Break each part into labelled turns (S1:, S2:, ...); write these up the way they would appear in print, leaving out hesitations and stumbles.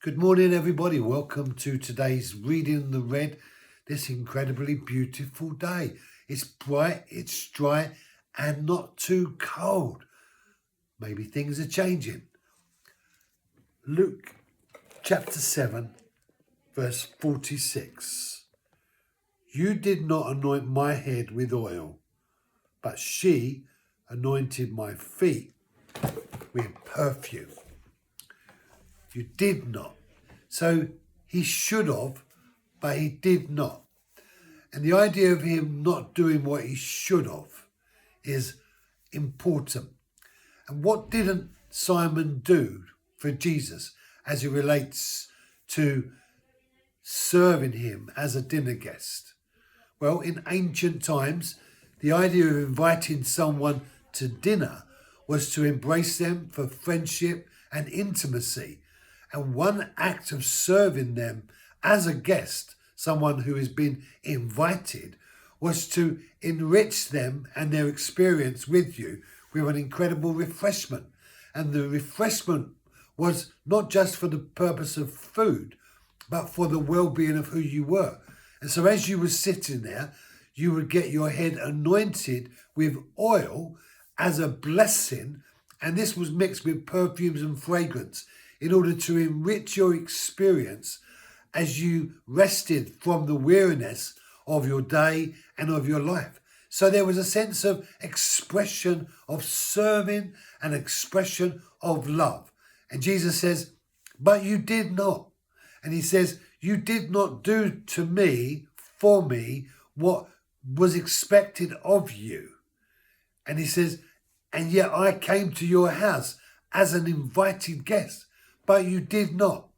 S1: Good morning, everybody. Welcome to today's Reading the Red, this incredibly beautiful day. It's bright, it's dry, and not too cold. Maybe things are changing. Luke chapter 7, verse 46. You did not anoint my head with oil, but she anointed my feet with perfume. You did not. So he should have, but he did not. And the idea of him not doing what he should have is important. And what didn't Simon do for Jesus as it relates to serving him as a dinner guest? Well, in ancient times, the idea of inviting someone to dinner was to embrace them for friendship and intimacy. And one act of serving them as a guest, someone who has been invited, was to enrich them and their experience with you with an incredible refreshment. And the refreshment was not just for the purpose of food, but for the well-being of who you were. And so as you were sitting there, you would get your head anointed with oil as a blessing, and this was mixed with perfumes and fragrance in order to enrich your experience as you rested from the weariness of your day and of your life. So there was a sense of expression of serving and expression of love. And Jesus says, but you did not. And he says, you did not do to me, for me, what was expected of you. And he says, and yet I came to your house as an invited guest. But you did not.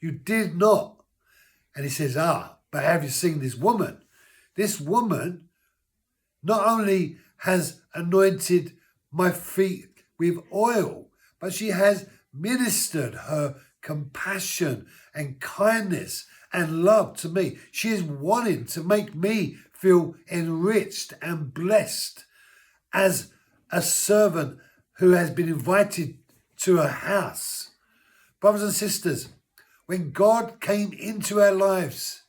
S1: You did not. And he says, but have you seen this woman? This woman not only has anointed my feet with oil, but she has ministered her compassion and kindness and love to me. She is wanting to make me feel enriched and blessed as a servant who has been invited to her house. Brothers and sisters, when God came into our lives,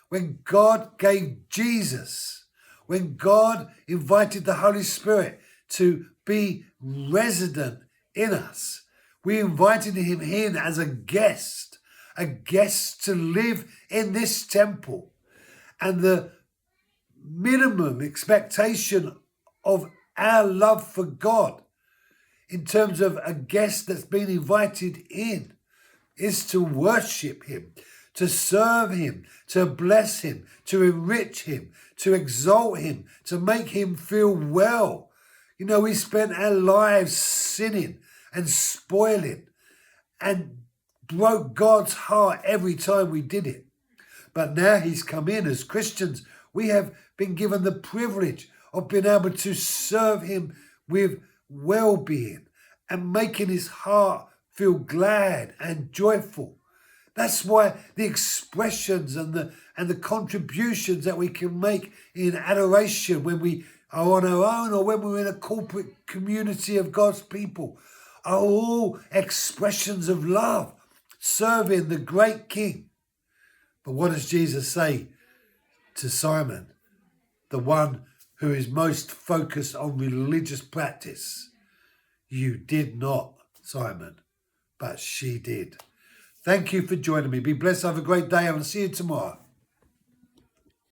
S1: when God gave Jesus, when God invited the Holy Spirit to be resident in us, we invited him in as a guest to live in this temple. And the minimum expectation of our love for God in terms of a guest that's been invited in is to worship him, to serve him, to bless him, to enrich him, to exalt him, to make him feel well. You know, we spent our lives sinning and spoiling and broke God's heart every time we did it. But now he's come in. As Christians, we have been given the privilege of being able to serve him with well-being and making his heart feel glad and joyful. That's why the expressions and the contributions that we can make in adoration when we are on our own or when we're in a corporate community of God's people are all expressions of love, serving the great King. But what does Jesus say to Simon, the one who is most focused on religious practice? You did not, Simon, but she did. Thank you for joining me. Be blessed. Have a great day. I will see you tomorrow.